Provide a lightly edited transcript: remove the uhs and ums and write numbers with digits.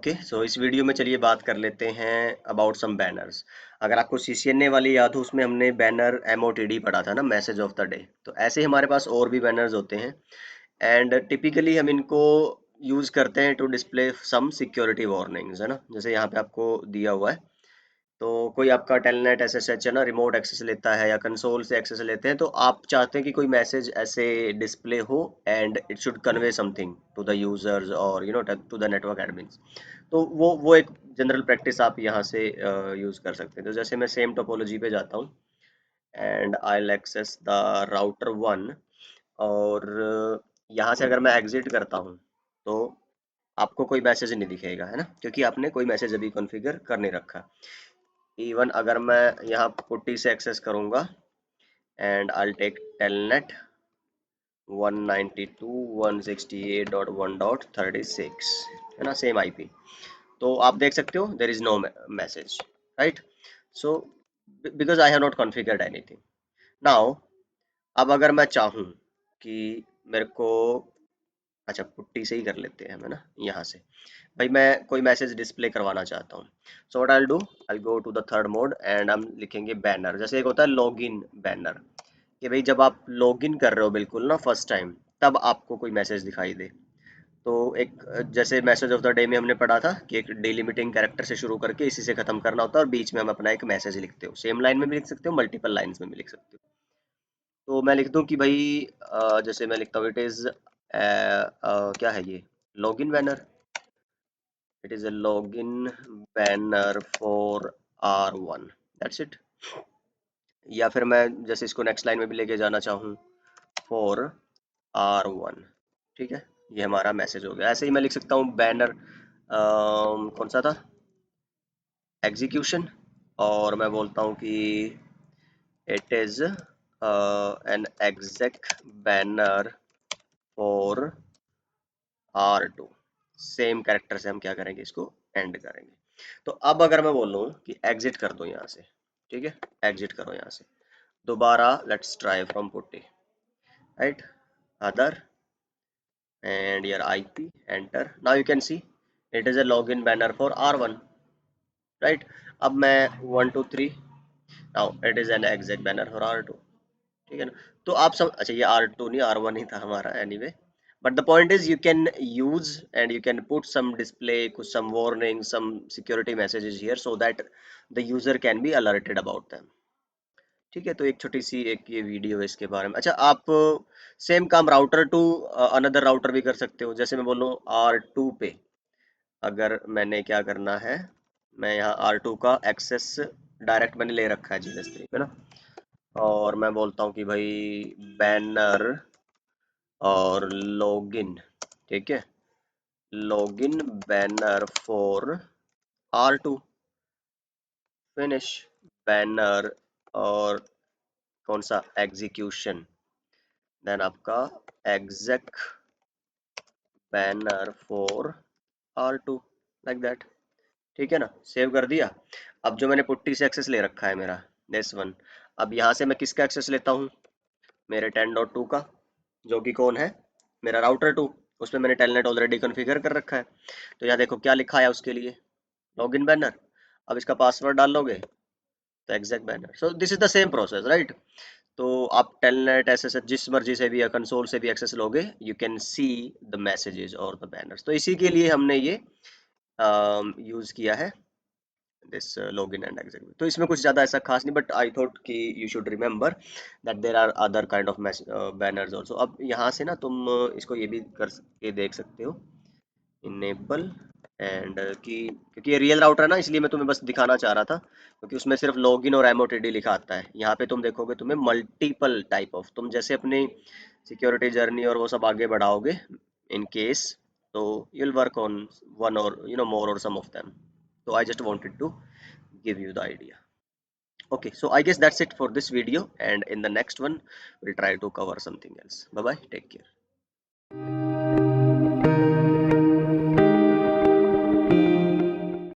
Okay, सो इस video में चलिए बात कर लेते हैं अबाउट सम बैनर्स। अगर आपको सीसीएनए वाली याद हो, उसमें हमने बैनर एमओटीडी पढ़ा था ना, मैसेज ऑफ द डे। तो ऐसे ही हमारे पास और भी बैनर्स होते हैं एंड टिपिकली हम इनको यूज करते हैं to display some security warnings, है ना। जैसे यहाँ पे आपको दिया हुआ है, तो कोई आपका टेलनेट एसएसएच है ना, रिमोट एक्सेस लेता है या कंसोल से एक्सेस लेते हैं, तो आप चाहते हैं कि कोई मैसेज ऐसे डिस्प्ले हो and it should convey something to the users और टू द नेटवर्क एडमिन्स। तो वो एक जनरल प्रैक्टिस आप यहाँ से यूज कर सकते हैं। तो जैसे मैं सेम टोपोलॉजी पे जाता हूँ and I will access the router 1, और यहाँ से अगर मैं एग्जिट करता हूँ तो आपको कोई मैसेज नहीं दिखेगा, है ना, क्योंकि आपने कोई मैसेज अभी कॉन्फ़िगर कर नहीं रखा। इवन अगर मैं यहाँ पुट्टी से एक्सेस करूँगा and I will take telnet 192.168.1.36, है ना, सेम आईपी। तो आप देख सकते हो there is no message, right. So because I have not configured anything. Now अब अगर मैं चाहूँ कि मेरे को, अच्छा पुट्टी से ही कर लेते हैं हम, है ना, यहाँ से भाई मैं कोई मैसेज डिस्प्ले करवाना चाहता हूँ। So what I do, I go to the third mode and हम लिखेंगे बैनर। जैसे एक होता है लॉगिन बैनर, कि भाई जब आप लॉगिन कर रहे हो बिल्कुल ना फर्स्ट टाइम, तब आपको कोई मैसेज दिखाई दे। तो एक जैसे मैसेज ऑफ द डे में हमने पढ़ा था कि एक डिलिमिटिंग कैरेक्टर से शुरू करके इसी से खत्म करना होता है, और बीच में हम अपना एक मैसेज लिखते हो। सेम लाइन में भी लिख सकते हो, मल्टीपल लाइंस में भी लिख सकते हो। तो मैं लिख दूं कि भाई जैसे मैं लिखता हूँ इट इज क्या है ये, login banner. It is a login banner for R1, that's it. या फिर मैं जैसे इसको नेक्स्ट लाइन में भी लेके जाना चाहूँ, फॉर R1, ठीक है, ये हमारा मैसेज हो गया। ऐसे ही मैं लिख सकता हूँ बैनर कौन सा था, एग्जीक्यूशन, और मैं बोलता हूँ कि it is an exact banner for R2। Same character से हम क्या करेंगे, इसको एंड करेंगे। तो अब अगर मैं बोलूँ कि एग्जिट कर दो यहाँ से, ठीक है, एग्जिट करो यहाँ से दोबारा, let's try from putty, right, other and your IP, enter. Now you can see it is a login banner for R1, right. अब मैं 1 2 3, now it is an exec banner for R2, ठीक है ना। तो आप सब, अच्छा ये R2 नहीं R1 ही था हमारा, anyway, but the point is you can use and you can put some display, कुछ some warning, some security messages here so that the user can be alerted about them। ठीक है, तो एक छोटी सी एक ये वीडियो है इसके बारे में। अच्छा, आप सेम काम राउटर टू अनदर राउटर भी कर सकते हो। जैसे मैं बोलूँ R2 पे अगर मैंने क्या करना है, मैं यहाँ R2 का एक्सेस डायरेक्ट मैंने ले रखा है GS3 पे ना, और मैं बोलता हूँ कि भाई बैनर और लॉगिन, ठीक है, login banner for R2, finish, banner और कौन सा, एग्जीक्यूशन, देन आपका exec banner for R2, like that, ठीक है ना। सेव कर दिया। अब जो मैंने पुट्टी से एक्सेस ले रखा है मेरा, दिस वन, अब यहाँ से मैं किसका एक्सेस लेता हूँ, मेरे 10.2 का, जो कि कौन है, मेरा राउटर 2। उसमें मैंने टेलनेट ऑलरेडी कॉन्फ़िगर कर रखा है। तो यहाँ देखो क्या लिखा है उसके लिए, लॉगिन बैनर। अब इसका पासवर्ड डाल लोगे तो exact banner. So this is the same process, right. तो आप टेलनेट एसएसएच जिस मर्जी से भी या कंसोल से भी एक्सेस लोगे, you can see the messages और द बैनर्स। तो इसी के लिए हमने ये यूज किया है, दिस लॉगिन एंड एग्जिट। तो इसमें कुछ ज़्यादा ऐसा खास नहीं, बट आई थॉट कि you should remember that there are other kind of banners also. अब यहाँ से ना तुम इसको ये भी कर के देख सकते हो, इनेबल एंड की, क्योंकि ये रियल राउटर है ना, इसलिए मैं तुम्हें बस दिखाना चाह रहा था, क्योंकि उसमें सिर्फ लॉगिन और एमओटीडी लिखा आता है। यहाँ पे तुम देखोगे तुम्हें मल्टीपल टाइप ऑफ, तुम जैसे अपनी सिक्योरिटी जर्नी और वो सब आगे बढ़ाओगे इन केस, तो you will work on one और मोर और सम ऑफ देम। तो I just wanted to give you the idea. Okay, so I guess that's it for this video, and in the next one we'll try to cover something else. Bye bye, take care.